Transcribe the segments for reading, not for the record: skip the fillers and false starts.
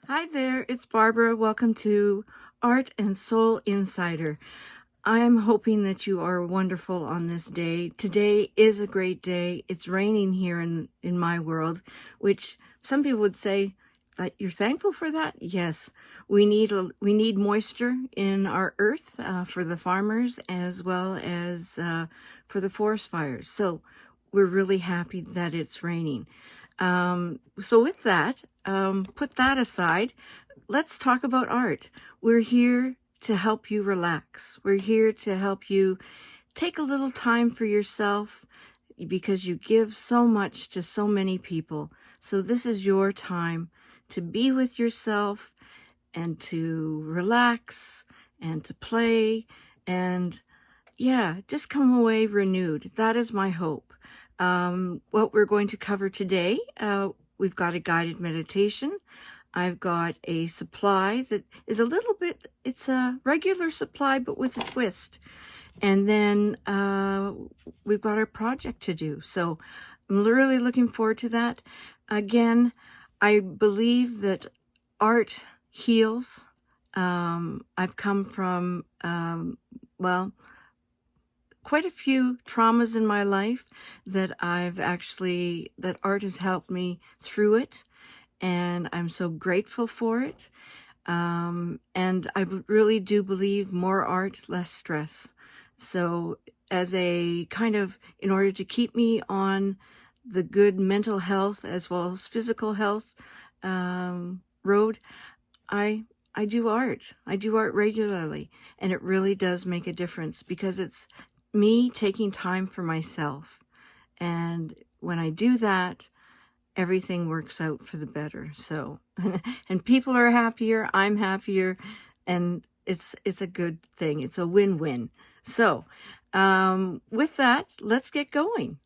Hi there, it's Barbara. Welcome to Art and Soul Insider. I am hoping that you are wonderful on this day. Today is a great day. It's raining here in my world, which some people would say that you're thankful for that. Yes, we need moisture in our earth for the farmers as well as for the forest fires. So we're really happy that it's raining. So with that, put that aside. Let's talk about art. We're here to help you relax. We're here to help you take a little time for yourself because you give so much to so many people. So this is your time to be with yourself and to relax and to play and yeah, just come away renewed. That is my hope. What we're going to cover today, we've got a guided meditation. I've got a supply that is a little bit, it's a regular supply, but with a twist. And then we've got our project to do. So I'm really looking forward to that. Again, I believe that art heals. I've come from, well, quite a few traumas in my life that that art has helped me through it. And I'm so grateful for it. And I really do believe more art, less stress. So as a kind of, in order to keep me on the good mental health as well as physical health road, I do art. I do art regularly, and it really does make a difference because it's me taking time for myself. And when I do that, everything works out for the better. So, and people are happier, I'm happier, and it's a good thing. It's a win-win. So, with that, let's get going.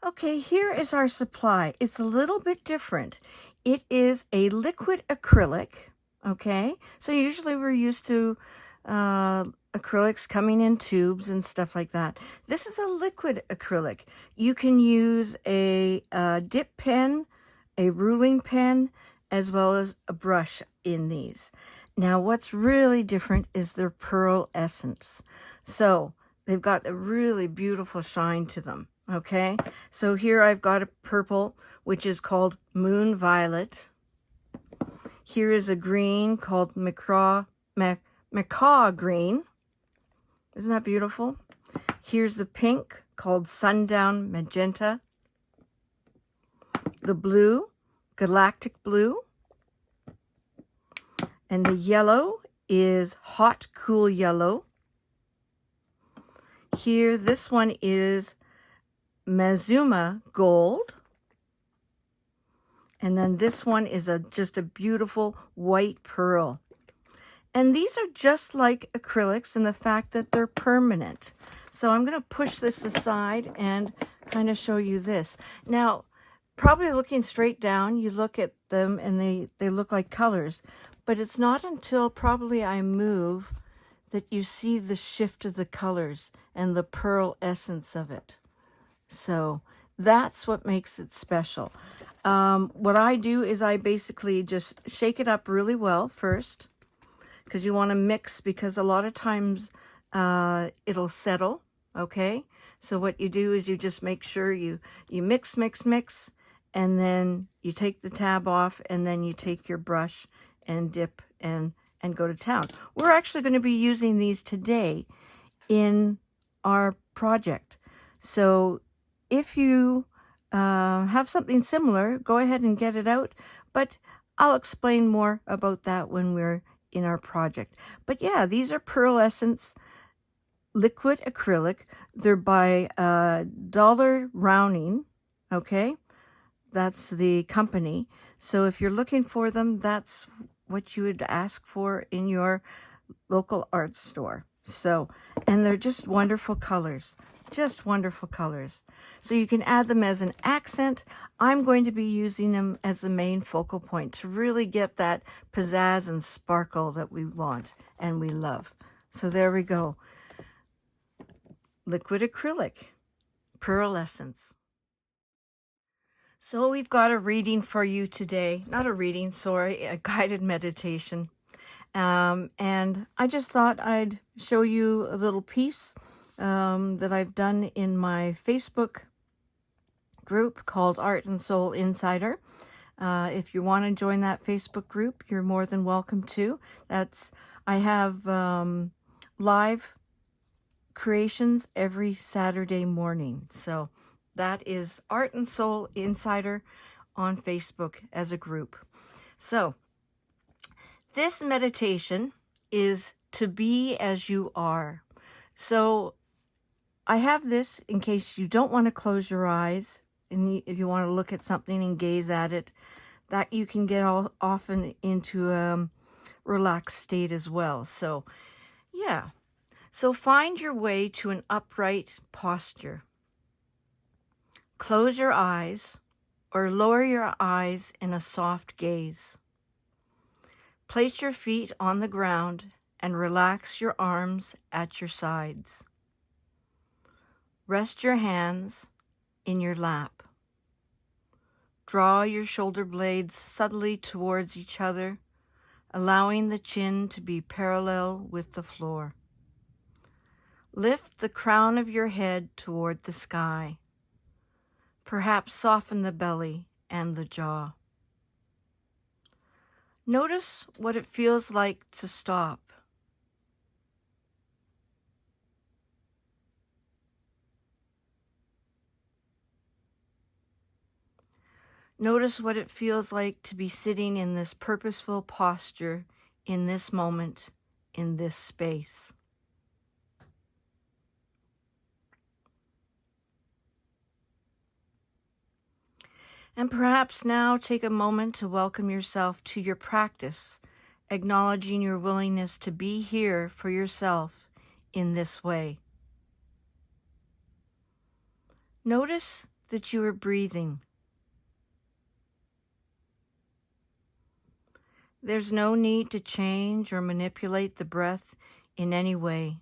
Okay, here is our supply. It's a little bit different. It is a liquid acrylic, okay? So usually we're used to acrylics coming in tubes and stuff like that. This is a liquid acrylic. You can use a dip pen, a ruling pen, as well as a brush in these. Now, what's really different is their pearl essence. So they've got a really beautiful shine to them, okay? So here I've got a purple, which is called Moon Violet. Here is a green called macaw green. Isn't that beautiful? Here's the pink called Sundown Magenta. The blue, Galactic Blue. And the yellow is Hot Cool Yellow. Here, this one is Mazuma Gold. And then this one is just a beautiful white pearl. And these are just like acrylics in the fact that they're permanent. So I'm going to push this aside and kind of show you this. Now, probably looking straight down, you look at them and they look like colors. But it's not until probably I move that you see the shift of the colors and the pearl essence of it. So that's what makes it special. What I do is I basically just shake it up really well first, because you want to mix, because a lot of times it'll settle, okay? So what you do is you just make sure you mix, and then you take the tab off, and then you take your brush and dip and go to town. We're actually going to be using these today in our project. So if you have something similar, go ahead and get it out. But I'll explain more about that when we're in our project. But yeah, these are Pearlescent liquid acrylic. They're by Dollar Rounding, okay? That's the company. So if you're looking for them, that's what you would ask for in your local art store. So, and they're just wonderful colors. Just wonderful colors. So you can add them as an accent. I'm going to be using them as the main focal point to really get that pizzazz and sparkle that we want and we love. So there we go. Liquid acrylic, Pearlescent. So we've got a reading for you today. Not a reading, sorry, a guided meditation. And I just thought I'd show you a little piece that I've done in my Facebook group called Art and Soul Insider. If you want to join that Facebook group, you're more than welcome to. I have live creations every Saturday morning. So that is Art and Soul Insider on Facebook as a group. So this meditation is to be as you are. So I have this in case you don't want to close your eyes and if you want to look at something and gaze at it, that you can get often into a relaxed state as well. So yeah. So find your way to an upright posture. Close your eyes or lower your eyes in a soft gaze. Place your feet on the ground and relax your arms at your sides. Rest your hands in your lap. Draw your shoulder blades subtly towards each other, allowing the chin to be parallel with the floor. Lift the crown of your head toward the sky. Perhaps soften the belly and the jaw. Notice what it feels like to stop. Notice what it feels like to be sitting in this purposeful posture, in this moment, in this space. And perhaps now take a moment to welcome yourself to your practice, acknowledging your willingness to be here for yourself in this way. Notice that you are breathing. There's no need to change or manipulate the breath in any way.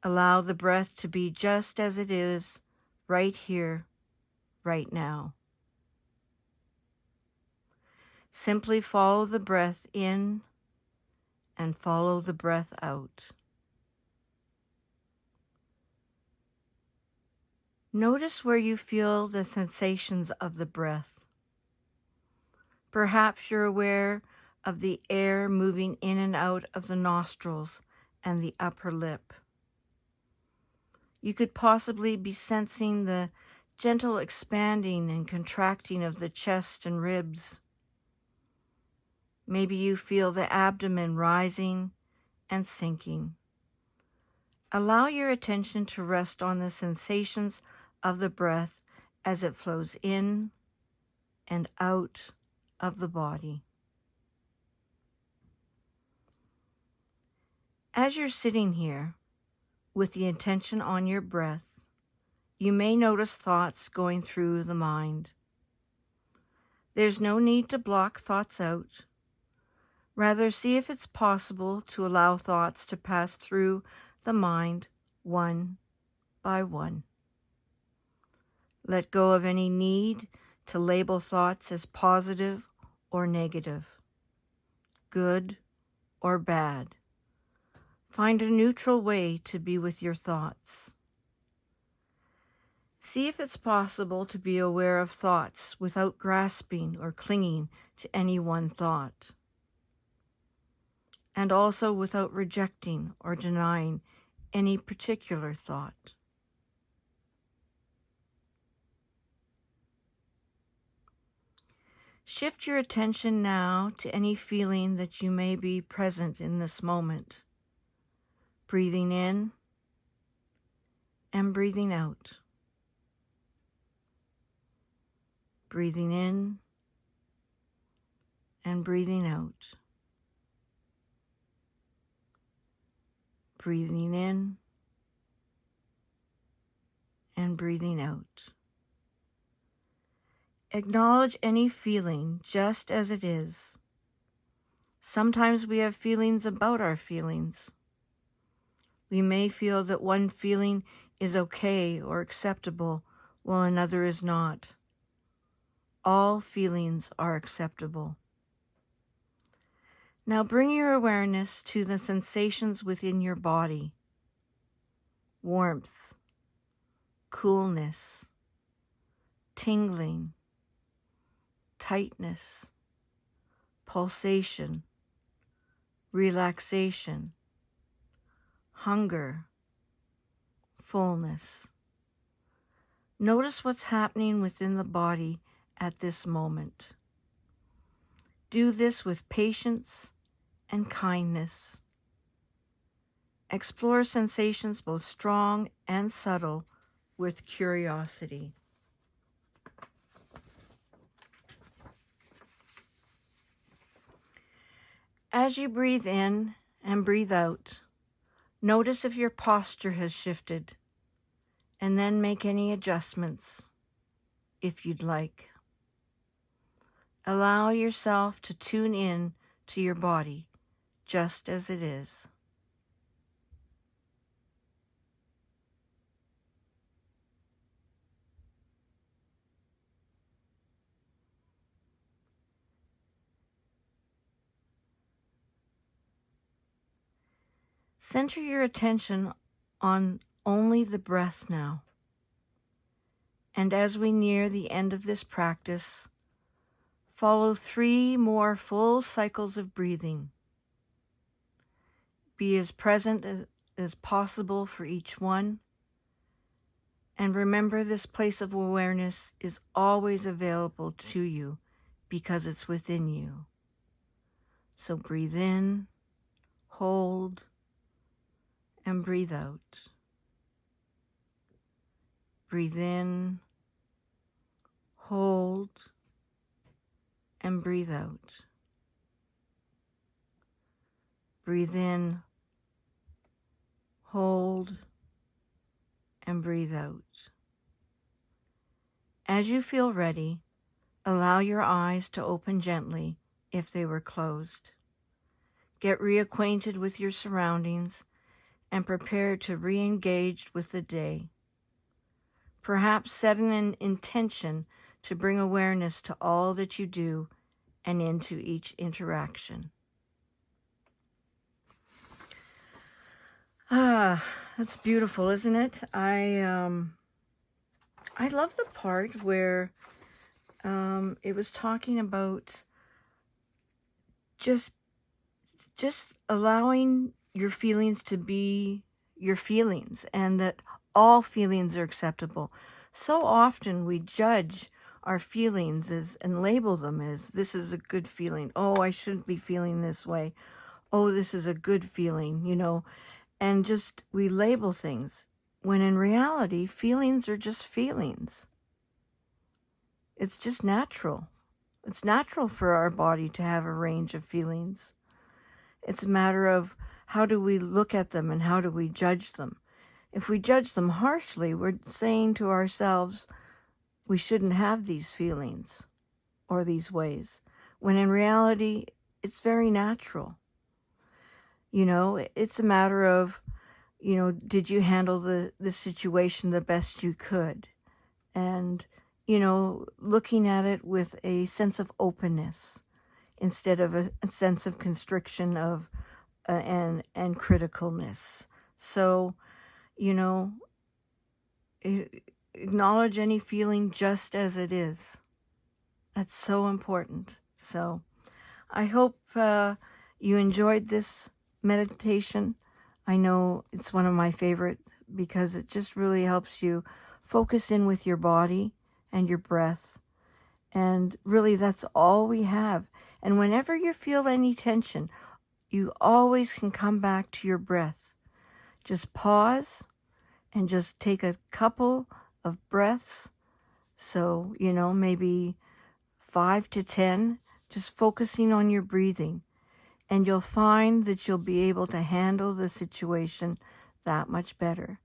Allow the breath to be just as it is, right here, right now. Simply follow the breath in and follow the breath out. Notice where you feel the sensations of the breath. Perhaps you're aware of the air moving in and out of the nostrils and the upper lip. You could possibly be sensing the gentle expanding and contracting of the chest and ribs. Maybe you feel the abdomen rising and sinking. Allow your attention to rest on the sensations of the breath as it flows in and out of the body. As you're sitting here with the intention on your breath, you may notice thoughts going through the mind. There's no need to block thoughts out. Rather, see if it's possible to allow thoughts to pass through the mind one by one. Let go of any need to label thoughts as positive or negative, good or bad. Find a neutral way to be with your thoughts. See if it's possible to be aware of thoughts without grasping or clinging to any one thought, and also without rejecting or denying any particular thought. Shift your attention now to any feeling that you may be present in this moment, breathing in and breathing out. Breathing in and breathing out. Breathing in and breathing out. Acknowledge any feeling just as it is. Sometimes we have feelings about our feelings. We may feel that one feeling is okay or acceptable while another is not. all feelings are acceptable. Now bring your awareness to the sensations within your body. Warmth, coolness, tingling, tightness, pulsation, relaxation, hunger, fullness. Notice what's happening within the body at this moment. Do this with patience and kindness. Explore sensations both strong and subtle with curiosity. As you breathe in and breathe out, notice if your posture has shifted, and then make any adjustments if you'd like. Allow yourself to tune in to your body just as it is. Center your attention on only the breath now. And as we near the end of this practice, follow 3 more full cycles of breathing. Be as present as possible for each one. And remember, this place of awareness is always available to you because it's within you. So breathe in, hold, and breathe out. Breathe in, hold, and breathe out. Breathe in, hold, and breathe out. As you feel ready, allow your eyes to open gently if they were closed. Get reacquainted with your surroundings and prepare to re-engage with the day. Perhaps set an intention to bring awareness to all that you do and into each interaction. That's beautiful, isn't it? I love the part where it was talking about just allowing your feelings to be your feelings, and that all feelings are acceptable. So often we judge our feelings and label them as, this is a good feeling. Oh, I shouldn't be feeling this way. Oh, this is a good feeling, and just we label things, when in reality, feelings are just feelings. It's just natural. It's natural for our body to have a range of feelings. It's a matter of how do we look at them and how do we judge them. If we judge them harshly, we're saying to ourselves, we shouldn't have these feelings or these ways, when in reality, it's very natural. It's a matter of, did you handle the situation the best you could? And, looking at it with a sense of openness instead of a sense of constriction of and criticalness. So, acknowledge any feeling just as it is. That's so important. So I hope you enjoyed this meditation. I know it's one of my favorite because it just really helps you focus in with your body and your breath. And really, that's all we have. And whenever you feel any tension, you always can come back to your breath. Just pause and just take a couple of breaths. So, maybe 5 to 10, just focusing on your breathing. And you'll find that you'll be able to handle the situation that much better.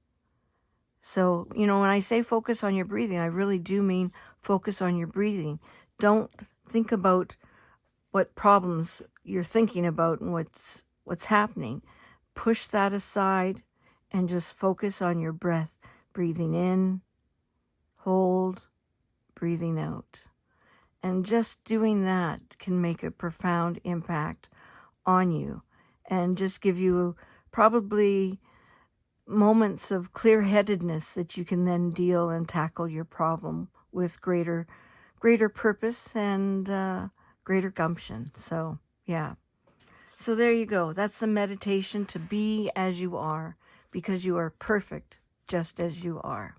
So, when I say focus on your breathing, I really do mean focus on your breathing. Don't think about what problems you're thinking about and what's happening. Push that aside and just focus on your breath. Breathing in, hold, breathing out. And just doing that can make a profound impact on you and just give you probably moments of clear-headedness that you can then deal and tackle your problem with greater purpose and greater gumption. So, yeah. So there you go. That's the meditation, to be as you are, because you are perfect just as you are.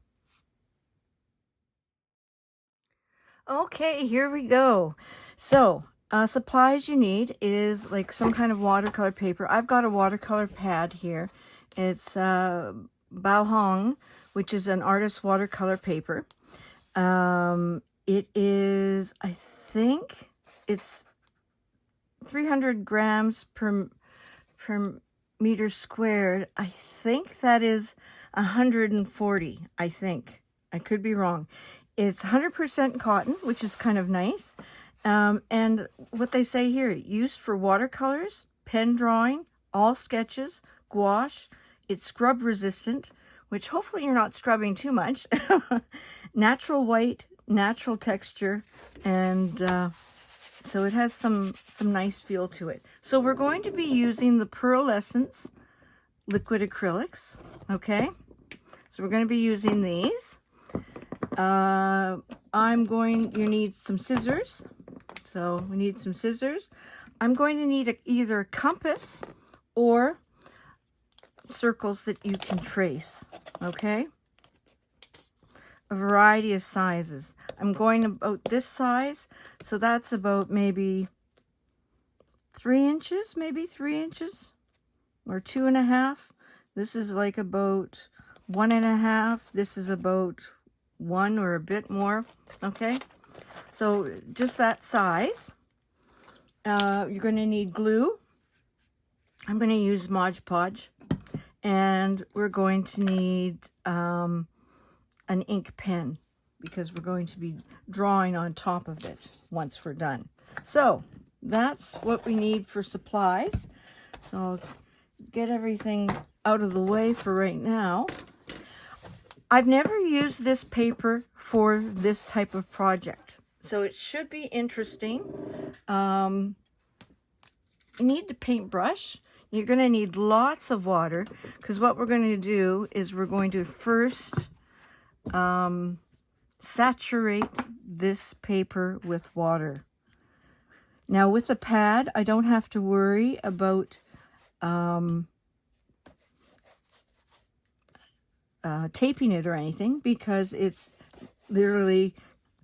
Okay, here we go. So, supplies you need is like some kind of watercolor paper. I've got a watercolor pad here. It's Bao Hong, which is an artist's watercolor paper. It is, I think, it's 300 grams per meter squared. I think that is 140, I think. I could be wrong. It's 100% cotton, which is kind of nice. And what they say here, used for watercolors, pen drawing, all sketches, gouache. It's scrub resistant, which hopefully you're not scrubbing too much. Natural white, natural texture, and so it has some nice feel to it. So we're going to be using the Pearlescent liquid acrylics, okay? So we're going to be using these. You need some scissors. So we need some scissors. I'm going to need either a compass or circles that you can trace, okay? A variety of sizes. I'm going about this size, so that's about maybe 3 inches, maybe 3 inches, or 2.5. This is like about 1.5. This is about 1 or a bit more, okay? So just that size. You're going to need glue. I'm going to use Mod Podge, and we're going to need an ink pen, because we're going to be drawing on top of it once we're done. So that's what we need for supplies. So I'll get everything out of the way for right now. I've never used this paper for this type of project, so it should be interesting. You need the paintbrush. You're going to need lots of water, because what we're going to do is we're going to first saturate this paper with water. Now with the pad, I don't have to worry about taping it or anything, because it's literally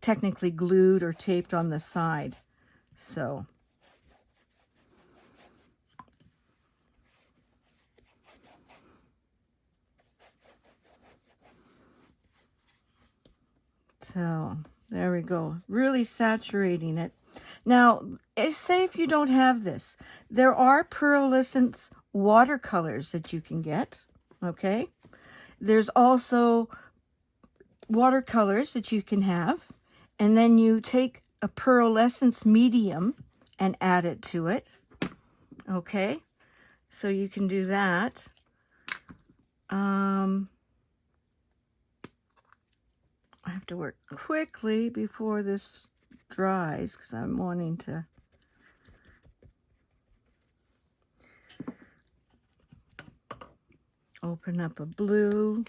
technically glued or taped on the side. So there we go, really saturating it. Now, say if you don't have this, there are pearlescent watercolors that you can get, okay? There's also watercolors that you can have, and then you take a pearlescent medium and add it to it, okay? So you can do that. I have to work quickly before this dries, because I'm wanting to open up a blue.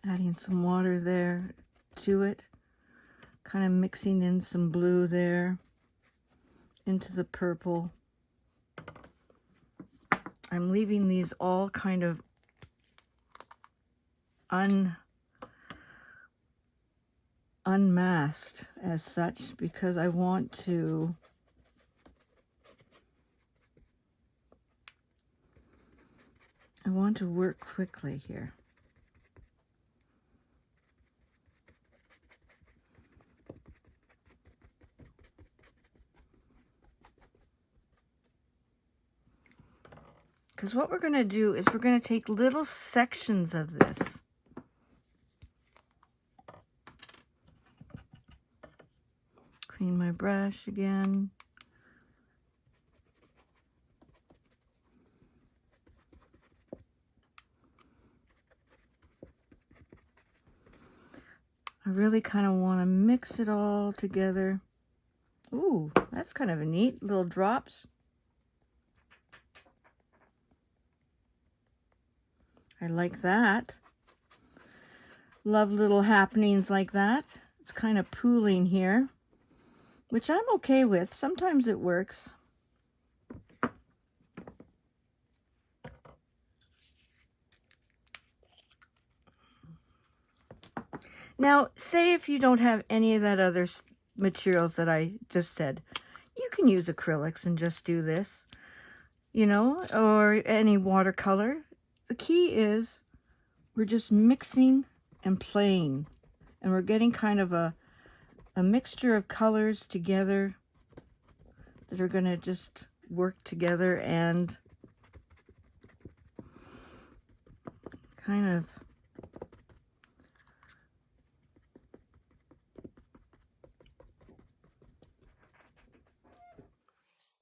Adding some water there to it. Kind of mixing in some blue there into the purple. I'm leaving these all kind of unmasked as such, because I want to work quickly here. Because what we're going to do is we're going to take little sections of this. Clean my brush again. I really kind of want to mix it all together. Ooh, that's kind of a neat little drops. I like that. Love little happenings like that. It's kind of pooling here, which I'm okay with. Sometimes it works. Now, say if you don't have any of that other materials that I just said, you can use acrylics and just do this, you know, or any watercolor. The key is we're just mixing and playing, and we're getting kind of a mixture of colors together that are going to just work together and kind of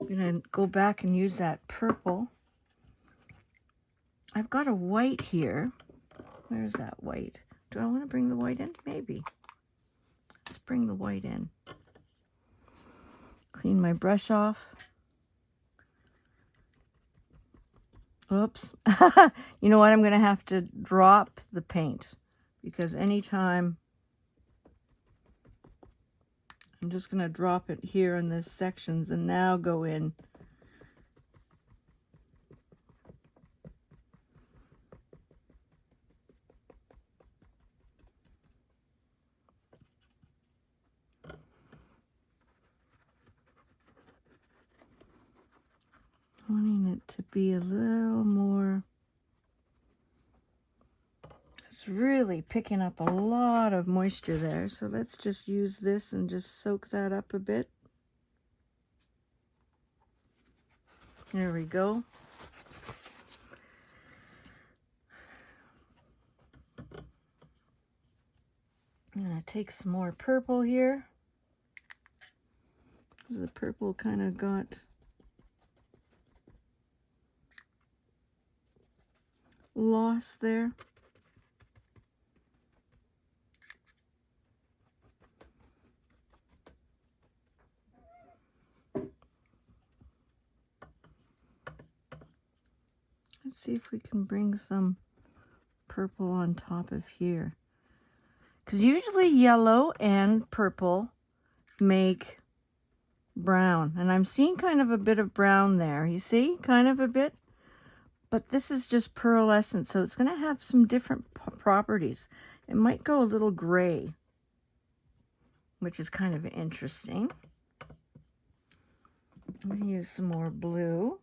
I'm going to go back and use that purple. I've got a white here. Where's that white? Do I want to bring the white in? Maybe. Let's bring the white in. Clean my brush off. Oops. You know what? I'm going to have to drop the paint because anytime I'm just going to drop it here in this sections and now go in. Wanting it to be a little more. It's really picking up a lot of moisture there. So let's just use this and just soak that up a bit. There we go. I'm going to take some more purple here. The purple kind of got lost there. Let's see if we can bring some purple on top of here. Because usually yellow and purple make brown. And I'm seeing kind of a bit of brown there. You see? Kind of a bit. But this is just pearlescent, so it's going to have some different properties. It might go a little gray, which is kind of interesting. I'm going to use some more blue.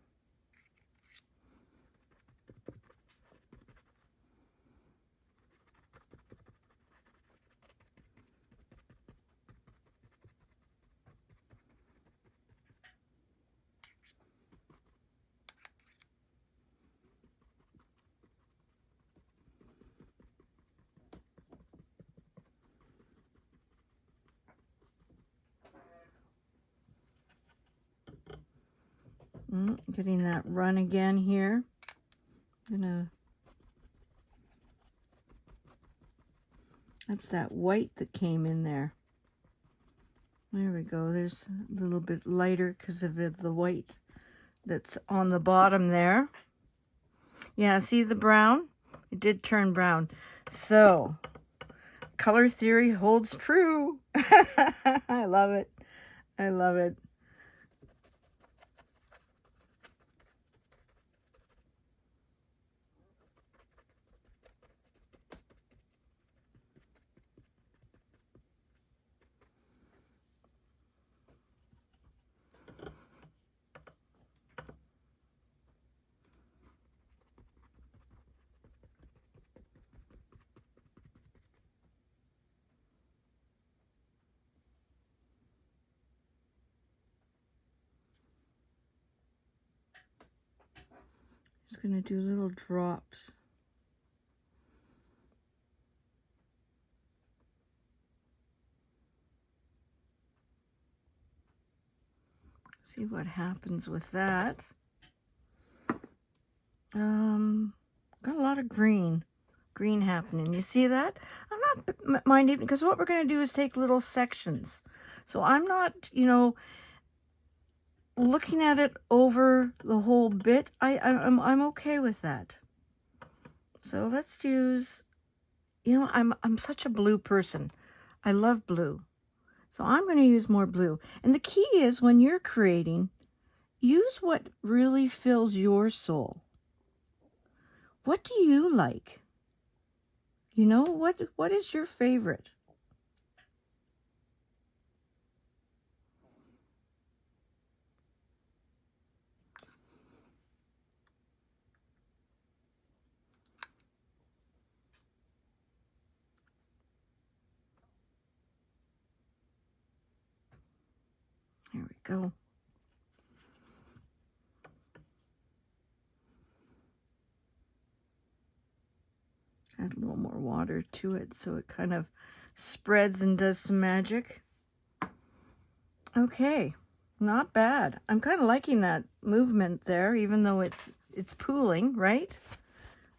Getting that run again here. That's that white that came in there. There we go. There's a little bit lighter because of the white that's on the bottom there. Yeah, see the brown? It did turn brown. So, color theory holds true. I love it. I love it. Just going to do little drops. See what happens with that. Got a lot of green happening. You see that? I'm not minding, because what we're going to do is take little sections. So I'm not, you know, looking at it over the whole bit. I'm okay with that. So let's use, you know, I'm such a blue person. I love blue. So I'm going to use more blue. And the key is, when you're creating, use what really fills your soul. What do you like? You know, what is your favorite? There we go. Add a little more water to it so it kind of spreads and does some magic. Okay, not bad. I'm kind of liking that movement there, even though it's pooling, right?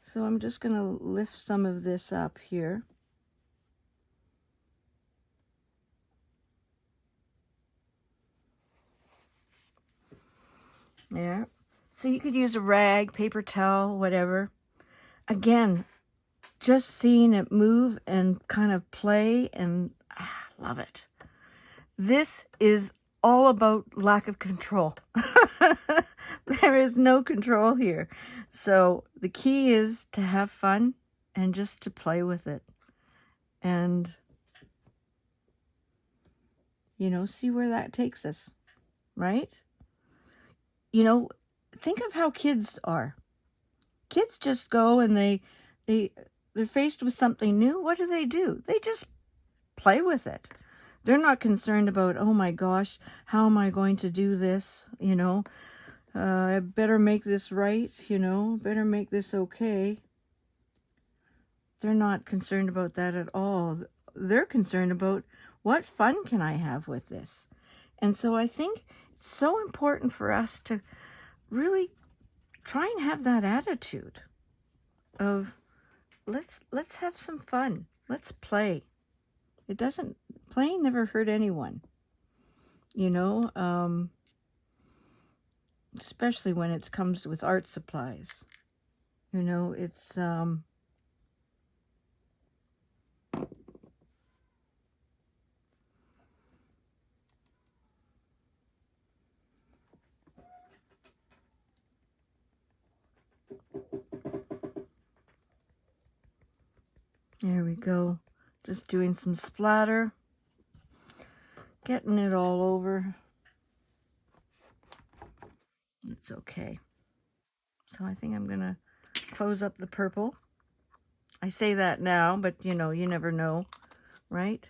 So I'm just going to lift some of this up here. There. So you could use a rag, paper towel, whatever. Again, just seeing it move and kind of play, and love it. This is all about lack of control. There is no control here. So the key is to have fun and just to play with it. And, you know, see where that takes us, right? You know, think of how kids are. Kids just go and they're faced with something new. What do? They just play with it. They're not concerned about, oh my gosh, how am I going to do this? You know, I better make this right, you know, better make this okay. They're not concerned about that at all. They're concerned about, what fun can I have with this? And so I think it's so important for us to really try and have that attitude of, let's have some fun. Let's play. Playing never hurt anyone, you know, especially when it comes with art supplies. You know, it's, there we go. Just doing some splatter. Getting it all over. It's okay. So I think I'm going to close up the purple. I say that now, but you know, you never know, right?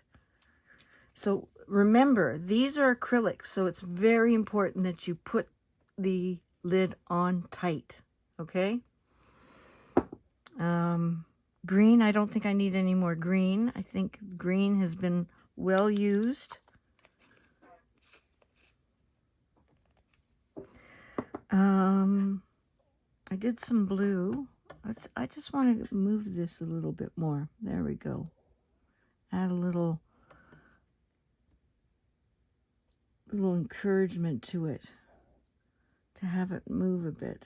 So remember, these are acrylics, so it's very important that you put the lid on tight, okay? Green, I don't think I need any more green. I think green has been well used. I did some blue. I just want to move this a little bit more. There we go. Add a little encouragement to it, to have it move a bit.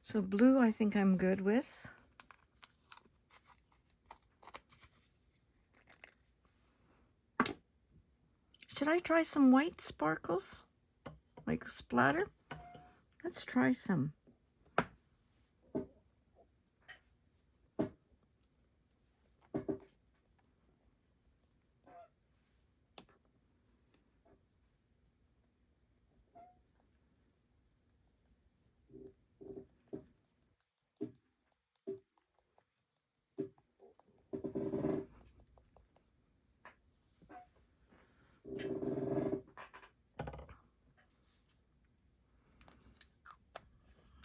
So blue, I think I'm good with. Should I try some white sparkles? Like splatter? Let's try some.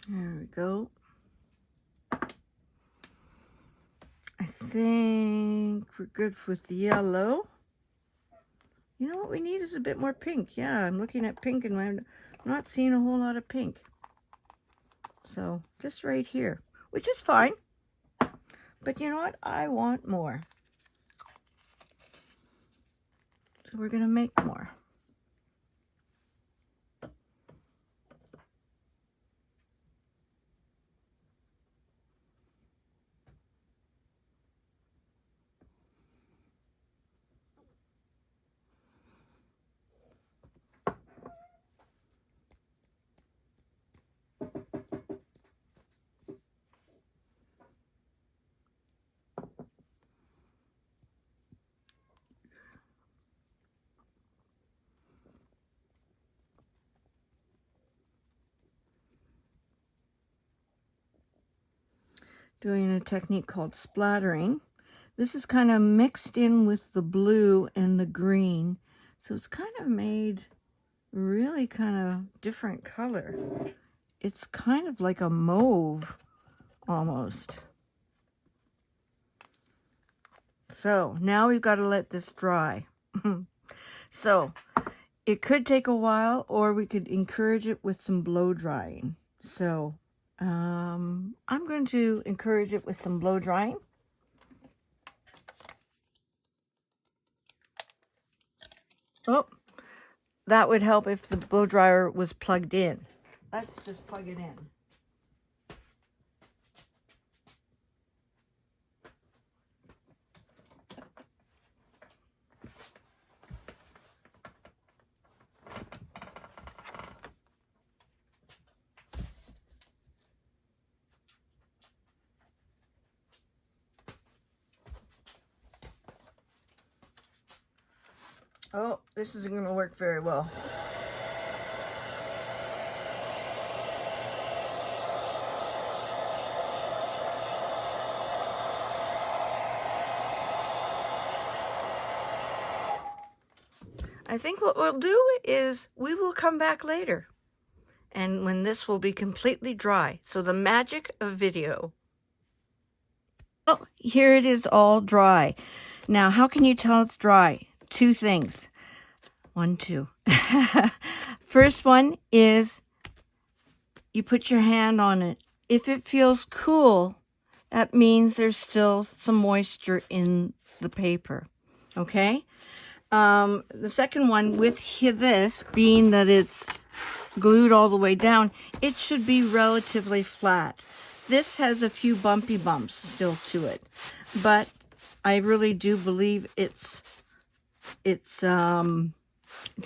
There we go. I think we're good with the yellow. You know what we need is a bit more pink. Yeah, I'm looking at pink and I'm not seeing a whole lot of pink. So just right here, which is fine. But you know what? I want more. So we're going to make more. Doing a technique called splattering. This is kind of mixed in with the blue and the green. So it's kind of made really kind of different color. It's kind of like a mauve almost. So now we've got to let this dry. So it could take a while, or we could encourage it with some blow drying. So I'm going to encourage it with some blow drying. Oh, that would help if the blow dryer was plugged in. Let's just plug it in. Oh, this isn't going to work very well. I think what we'll do is we will come back later, and when this will be completely dry. So the magic of video. Well, here it is all dry. Now, how can you tell it's dry? Two things. One, two. First one is you put your hand on it. If it feels cool, that means there's still some moisture in the paper. Okay? The second one, with this, being that it's glued all the way down, it should be relatively flat. This has a few bumpy bumps still to it, but I really do believe it's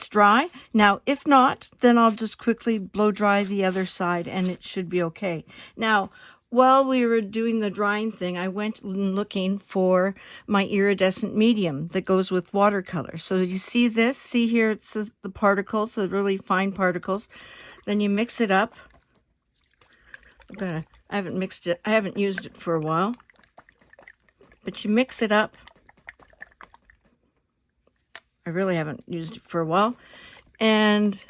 dry. Now, if not, then I'll just quickly blow dry the other side and it should be okay. Now, while we were doing the drying thing, I went looking for my iridescent medium that goes with watercolor. So you see this? See here, it's the particles, the really fine particles. Then you mix it up. I haven't mixed it. I haven't used it for a while. But you mix it up. I really haven't used it for a while. And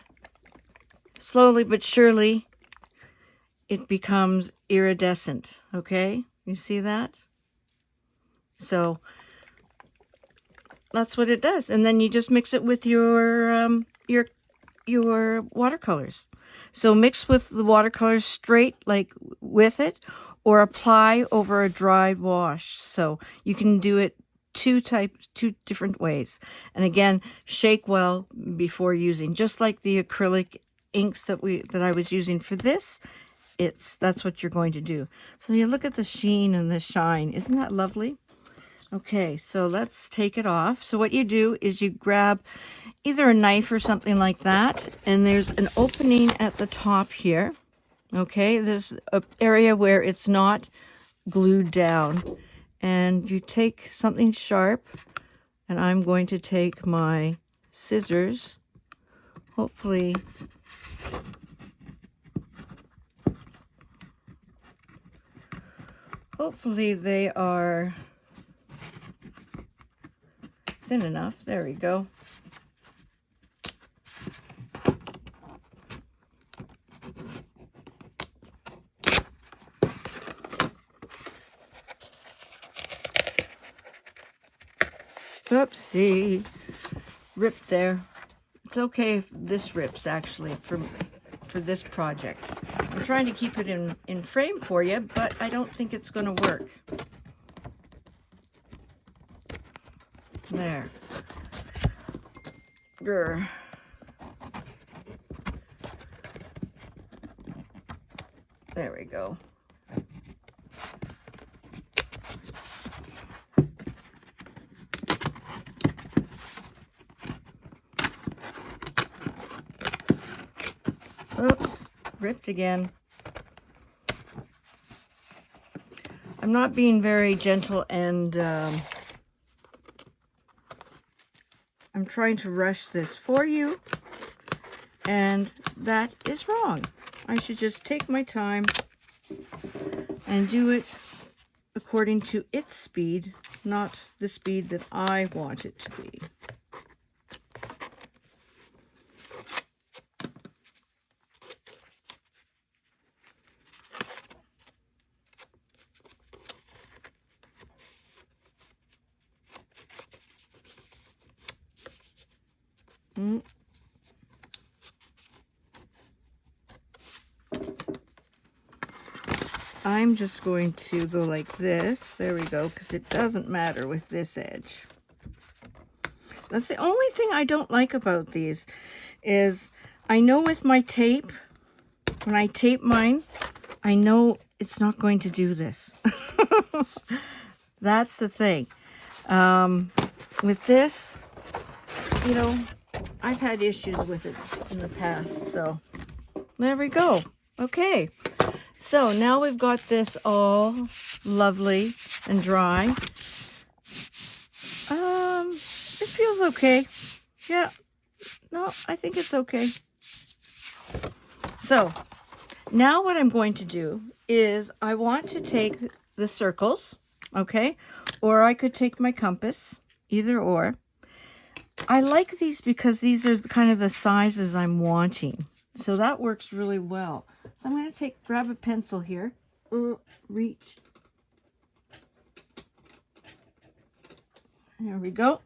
slowly but surely, it becomes iridescent, okay? You see that? So that's what it does. And then you just mix it with your watercolors. So mix with the watercolors straight, like with it, or apply over a dried wash. So you can do it two different ways. And again, shake well before using, just like the acrylic inks that I was using for this. That's what you're going to do. So you look at the sheen and the shine. Isn't that lovely? Okay, so let's take it off. So what you do is you grab either a knife or something like that, and there's an opening at the top here. Okay, there's an area where it's not glued down. And you take something sharp, and I'm going to take my scissors. Hopefully they are thin enough. There we go. Oopsie. Ripped there. It's okay if this rips, actually, for this project. I'm trying to keep it in frame for you, but I don't think it's going to work. There. Grr. There we go. Oops, ripped again. I'm not being very gentle, and I'm trying to rush this for you, and that is wrong. I should just take my time and do it according to its speed, not the speed that I want it to be. I'm just going to go like this. There we go, because it doesn't matter with this edge. That's the only thing I don't like about these, is I know with my tape, when I tape mine, I know it's not going to do this. That's the thing. With this, you know, I've had issues with it in the past, so there we go. Okay, so now we've got this all lovely and dry. It feels okay. Yeah, no, I think it's okay. So now what I'm going to do is I want to take the circles, okay, or I could take my compass, either or. I like these because these are kind of the sizes I'm wanting. So that works really well. So I'm going to grab a pencil here. Reach. There we go.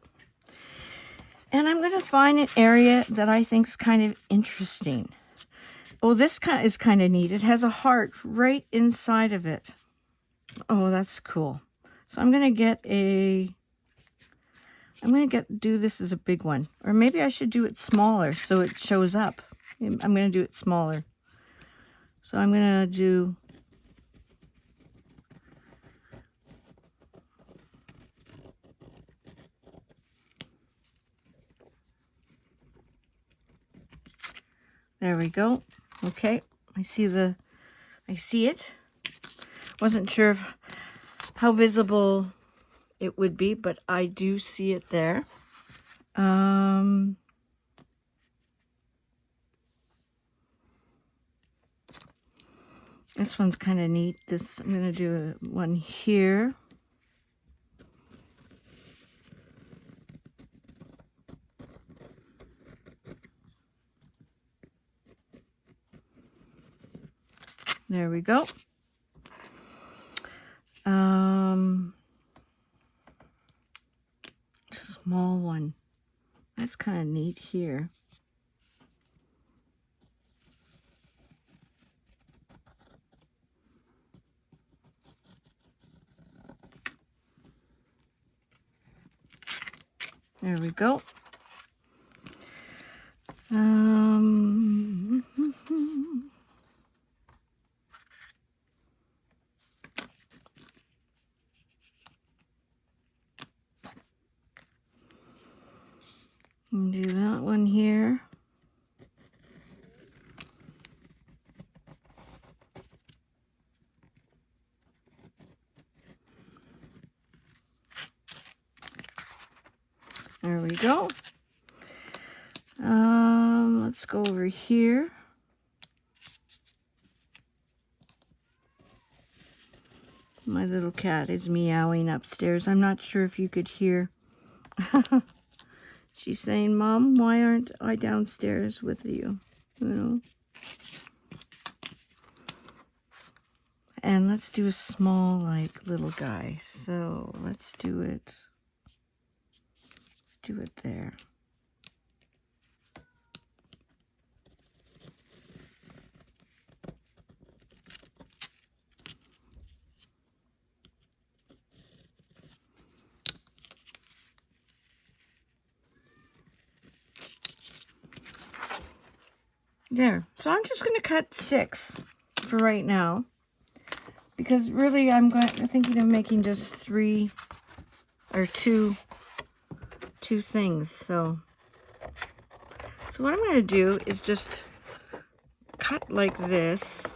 And I'm going to find an area that I think is kind of interesting. Oh, this is kind of neat. It has a heart right inside of it. Oh, that's cool. So I'm going to do this as a big one. Or maybe I should do it smaller so it shows up. I'm going to do it smaller. So I'm going to do... There we go. Okay, I see it. Wasn't sure how visible it would be, but I do see it there. This one's kind of neat. I'm going to do one here. There we go. Small one. That's kind of neat here. There we go. Do that one here. There we go. Let's go over here. My little cat is meowing upstairs. I'm not sure if you could hear. She's saying, "Mom, why aren't I downstairs with you?" You know. And let's do a small, like, little guy. So let's do it do it there. There. So I'm just going to cut 6 for right now, because really I'm thinking of making just 3 or 2 things. So what I'm going to do is just cut like this.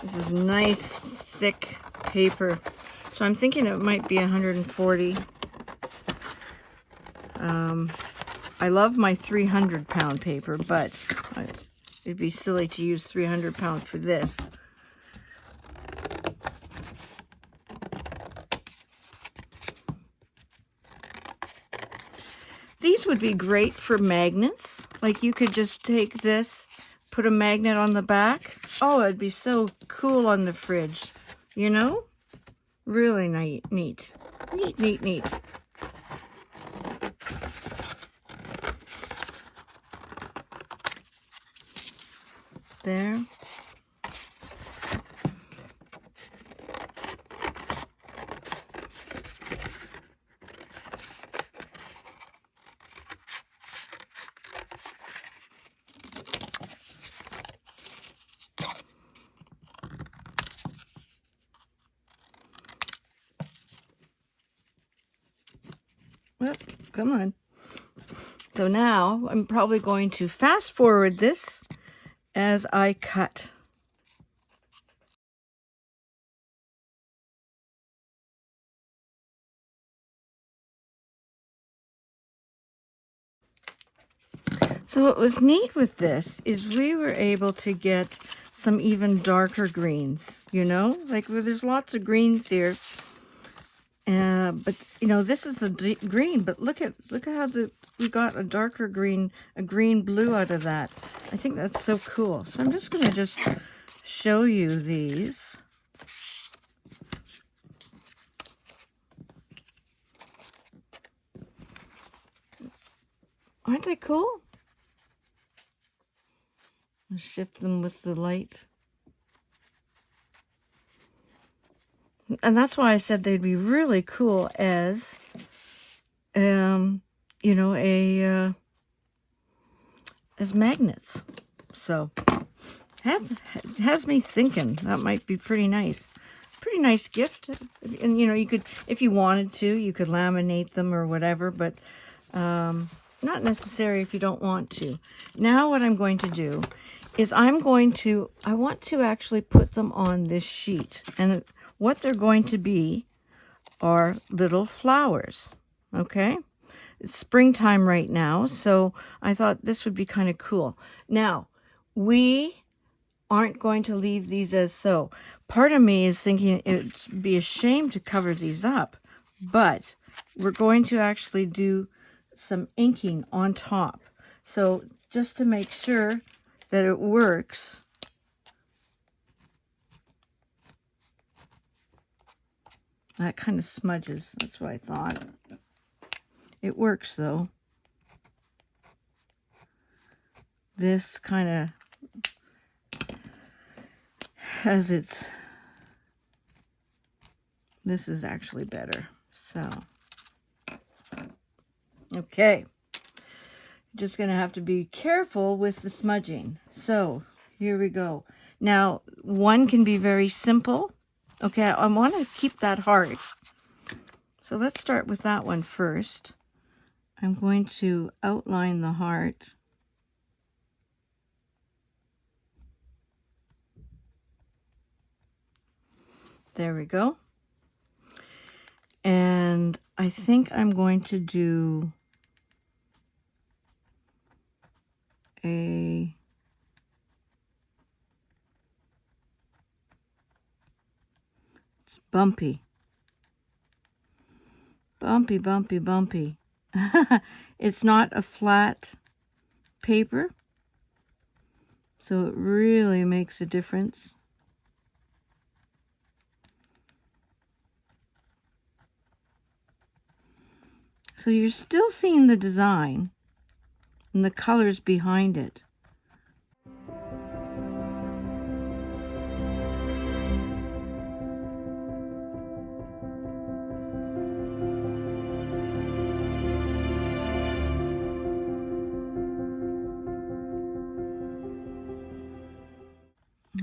This is nice thick paper. So I'm thinking it might be 140. I love my 300-pound paper, but it'd be silly to use 300 pounds for this. These would be great for magnets. Like you could just take this, put a magnet on the back. Oh, it'd be so cool on the fridge, you know? Really neat. Neat. There. Well, come on. So now I'm probably going to fast forward this as I cut. So what was neat with this is we were able to get some even darker greens, you know, like well, there's lots of greens here. But you know, this is the green, but look at how we got a darker green, a green blue out of that. I think that's so cool. So I'm just going to just show you these. Aren't they cool? I'll shift them with the light. And that's why I said they'd be really cool as, you know, as magnets. So, has me thinking that might be pretty nice. Pretty nice gift. And, you know, you could, if you wanted to, you could laminate them or whatever, but not necessary if you don't want to. Now what I'm going to do is I want to actually put them on this sheet. And what they're going to be are little flowers, okay? It's springtime right now, so I thought this would be kind of cool. Now, we aren't going to leave these as so. Part of me is thinking it would be a shame to cover these up, but we're going to actually do some inking on top. So just to make sure that it works, that kind of smudges. That's what I thought. It works though. This kind of has its, this is actually better. So, okay. Just going to have to be careful with the smudging. So, here we go. Now, one can be very simple. Okay, I want to keep that heart. So let's start with that one first. I'm going to outline the heart. There we go. And I think I'm going to do it's bumpy. Bumpy. It's not a flat paper. So it really makes a difference. So you're still seeing the design and the colors behind it.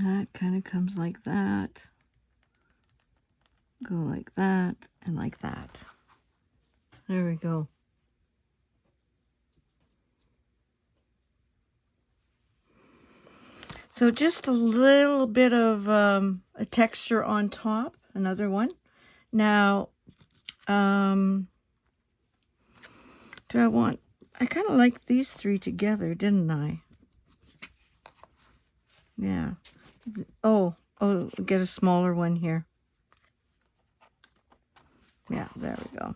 That kind of comes like that. Go like that and like that. There we go. So just a little bit of a texture on top, another one. Now, do I kind of like these three together, didn't I? Yeah. Oh, get a smaller one here. Yeah, there we go.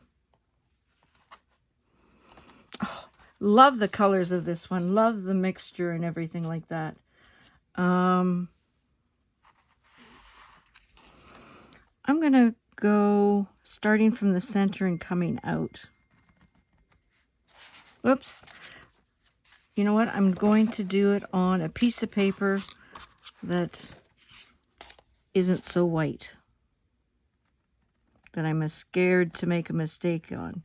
Oh, love the colors of this one. Love the mixture and everything like that. I'm going to go starting from the center and coming out. Whoops. You know what? I'm going to do it on a piece of paper that isn't so white, that I'm scared to make a mistake on.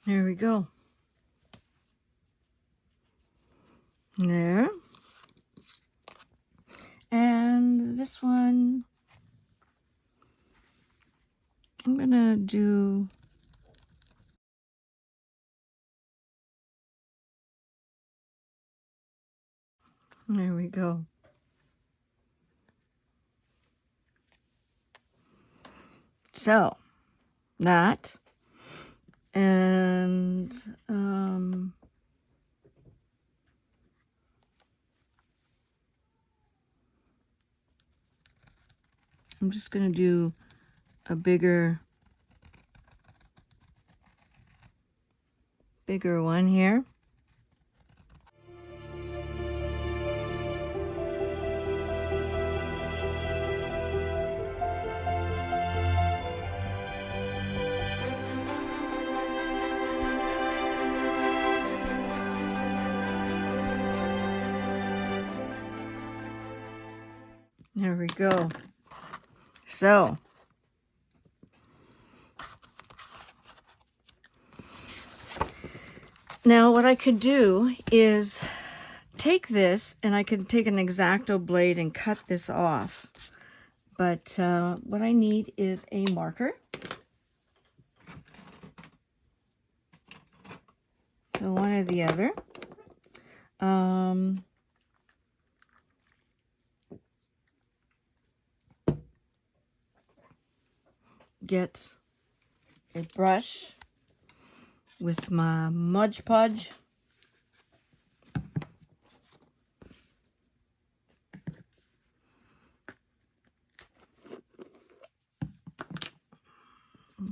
There we go. There. And this one, I'm going to do... There we go. So, that. And I'm just going to do a bigger one here. There we go. So, now what I could do is take this, and I could take an X-Acto blade and cut this off. But what I need is a marker. So one or the other. Get a brush with my Mudge Podge.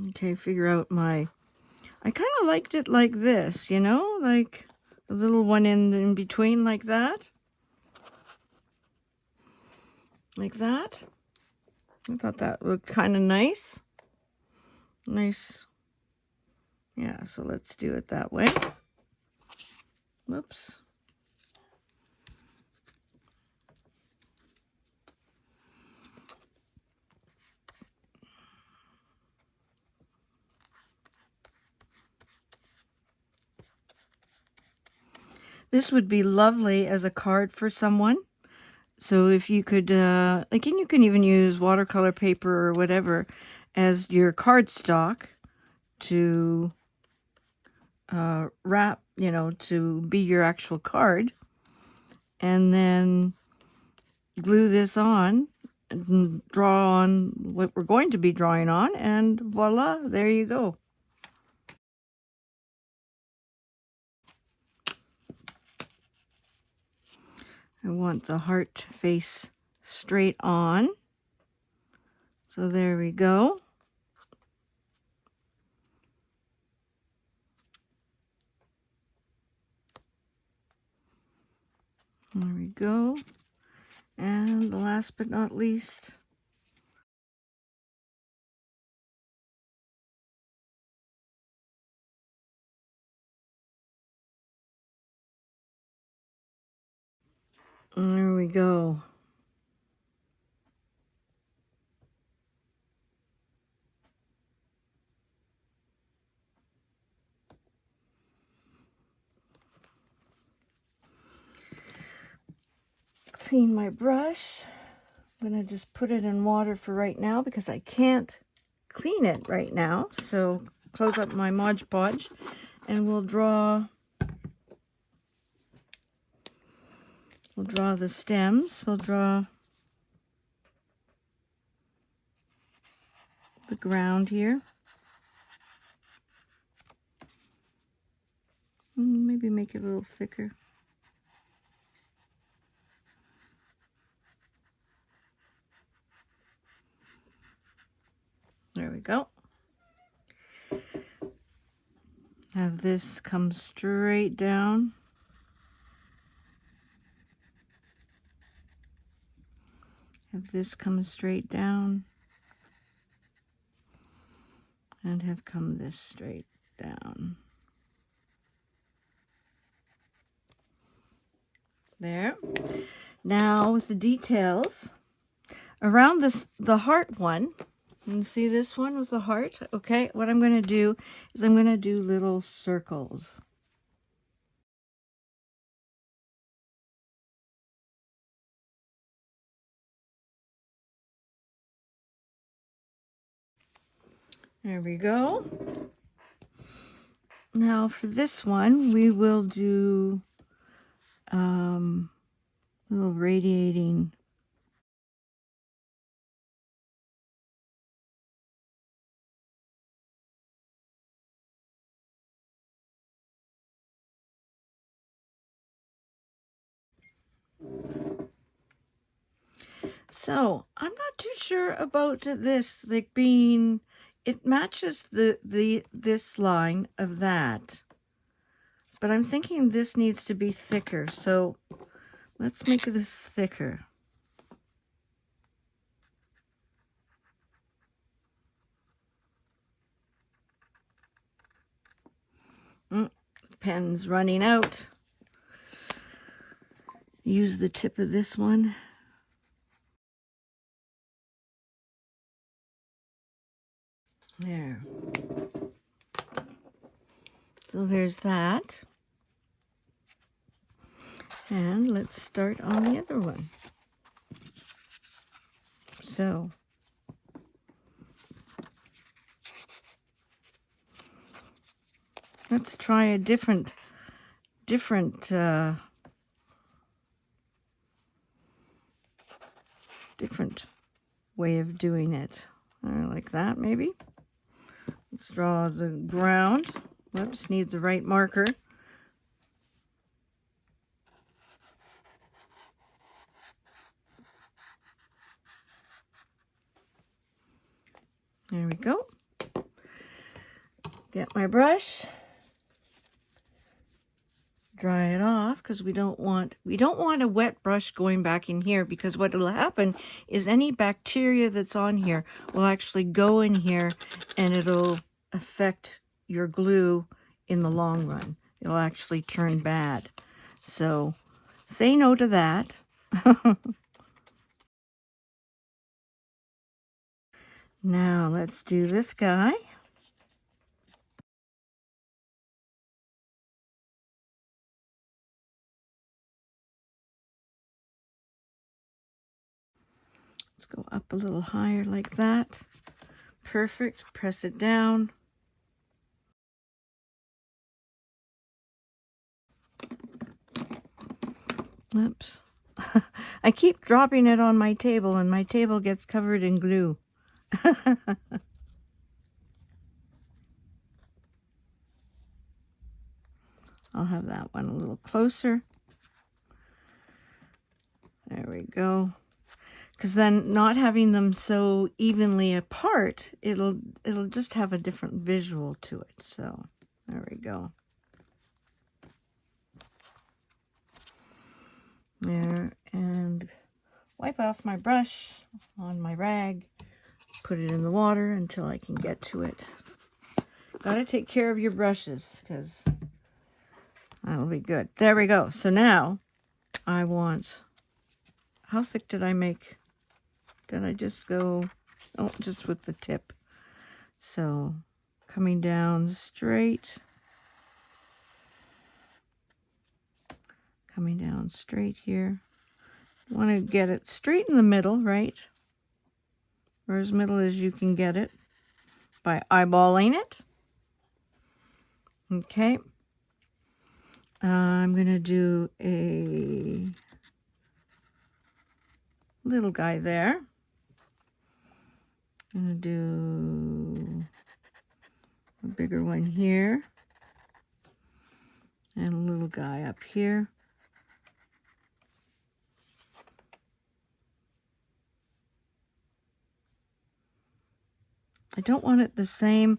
Okay, figure out my... I kind of liked it like this, you know, like a little one in between like that. Like that. I thought that looked kind of nice. Nice. Yeah, so let's do it that way. Whoops. This would be lovely as a card for someone. So if you could, like, and you can even use watercolor paper or whatever as your cardstock to wrap, you know, to be your actual card. And then glue this on and draw on what we're going to be drawing on, and voila, there you go. I want the heart to face straight on. So there we go. There we go. And last but not least, there we go. Clean my brush. I'm going to just put it in water for right now because I can't clean it right now. So close up my Mod Podge and we'll draw the stems. We'll draw the ground here. Maybe make it a little thicker. There we go. Have this come straight down. Have this come straight down. And have come this straight down. There. Now with the details around the heart one. You see this one with the heart? Okay, what I'm going to do is I'm going to do little circles. There we go. Now for this one, we will do little radiating. So I'm not too sure about this, like being, it matches this line of that, but I'm thinking this needs to be thicker. So let's make this thicker. Pen's running out. Use the tip of this one. There. So there's that. And let's start on the other one. So let's try a different way of doing it. Like that, maybe. Let's draw the ground. Whoops, needs the right marker. There we go. Get my brush. Dry it off because we don't want a wet brush going back in here, because what will happen is any bacteria that's on here will actually go in here and it'll affect your glue in the long run. It'll actually turn bad. So say no to that. Now let's do this guy. Let's go up a little higher like that. Perfect. Press it down. Oops. I keep dropping it on my table and my table gets covered in glue. I'll have that one a little closer. There we go. Because then not having them so evenly apart, it'll just have a different visual to it. So there we go. There, and wipe off my brush on my rag, put it in the water until I can get to it. Gotta take care of your brushes because that'll be good. There we go. So now I want, how thick did I make? Did I just go, oh, just with the tip. So coming down straight. Coming down straight here. Want to get it straight in the middle, right? Or as middle as you can get it by eyeballing it. Okay. I'm going to do a little guy there. I'm going to do a bigger one here. And a little guy up here. I don't want it the same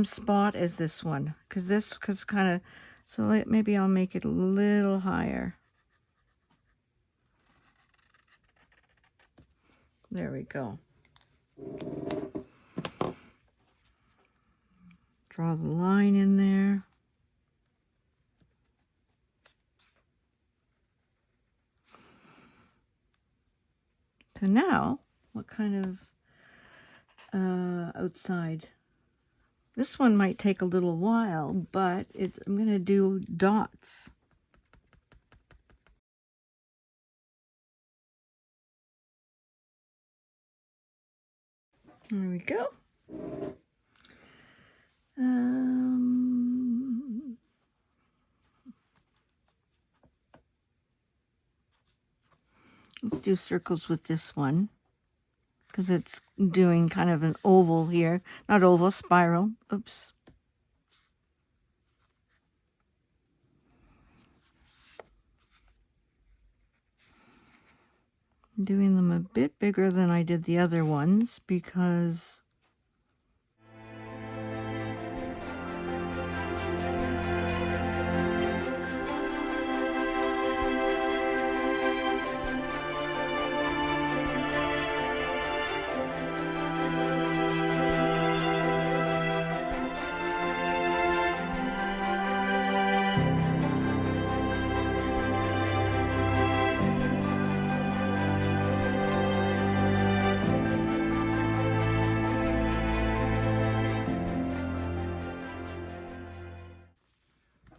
spot as this one, because kind of, so maybe I'll make it a little higher. There we go. Draw the line in there. So now, what kind of outside? This one might take a little while, but I'm going to do dots. There we go. Let's do circles with this one, because it's doing kind of an oval here. Not oval, spiral. Oops. I'm doing them a bit bigger than I did the other ones because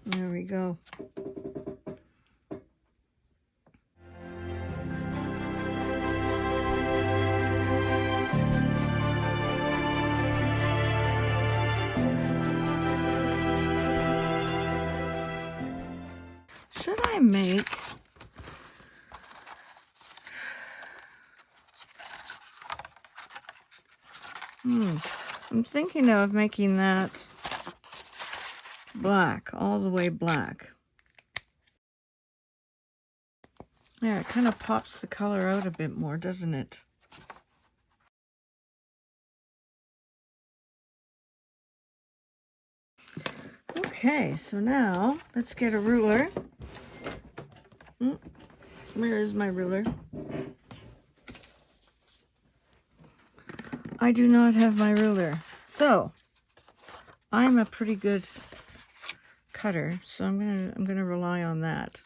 there we go. Should I make I'm thinking of making that black, all the way black. Yeah, it kind of pops the color out a bit more, doesn't it? Okay, so now let's get a ruler. Where is my ruler? I do not have my ruler. So I'm a pretty good cutter, so I'm gonna rely on that.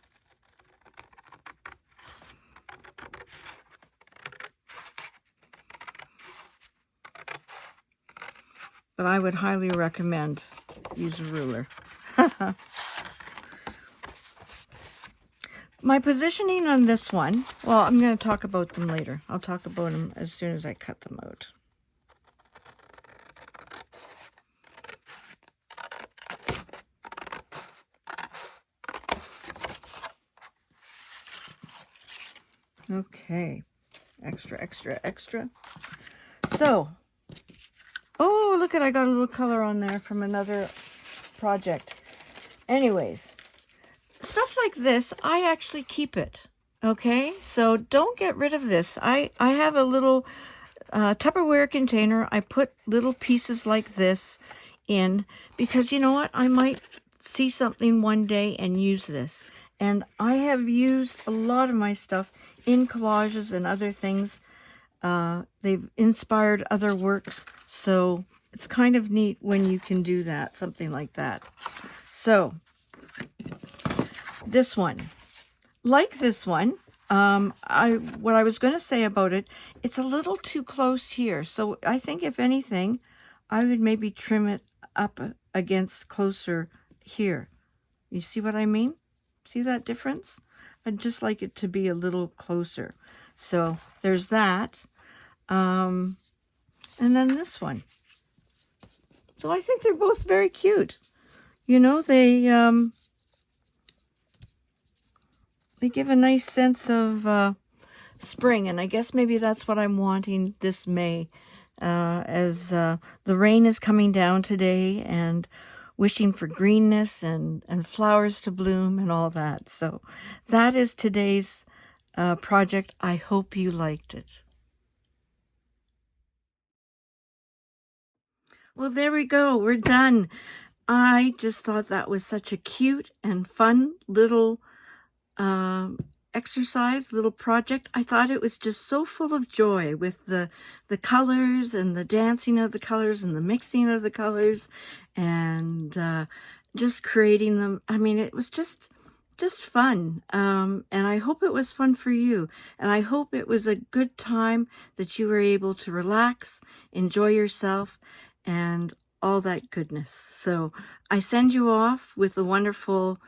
But I would highly recommend use a ruler. My positioning on this one, well, I'm going to talk about them later. I'll talk about them as soon as I cut them out. Okay, extra, extra, extra. So, oh, look at, I got a little color on there from another project. Anyways, stuff like this, I actually keep it. Okay, so don't get rid of this. I have a little Tupperware container. I put little pieces like this in because you know what? I might see something one day and use this. And I have used a lot of my stuff in collages and other things. They've inspired other works, so it's kind of neat when you can do that, something like that. So this one, like this one, what I was going to say about it, it's a little too close here. So I think if anything, I would maybe trim it up against closer here. You see what I mean? See that difference? I'd just like it to be a little closer. So there's that. And then this one. So I think they're both very cute. You know, they give a nice sense of spring, and I guess maybe that's what I'm wanting this May, as the rain is coming down today, and wishing for greenness and flowers to bloom and all that. So that is today's project. I hope you liked it. Well, there we go. We're done. I just thought that was such a cute and fun little exercise, little project. I thought it was just so full of joy with the colors and the dancing of the colors and the mixing of the colors and just creating them. I mean, it was just fun. And I hope it was fun for you. And I hope it was a good time that you were able to relax, enjoy yourself, and all that goodness. So I send you off with a wonderful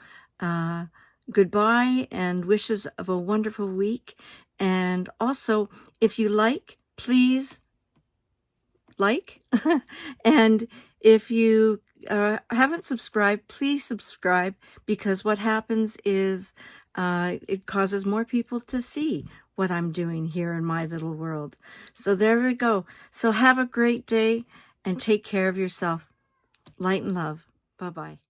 goodbye and wishes of a wonderful week. And also, if you like, please like. And if you haven't subscribed, please subscribe, because what happens is it causes more people to see what I'm doing here in my little world. So there we go. So have a great day and take care of yourself. Light and love. Bye-bye.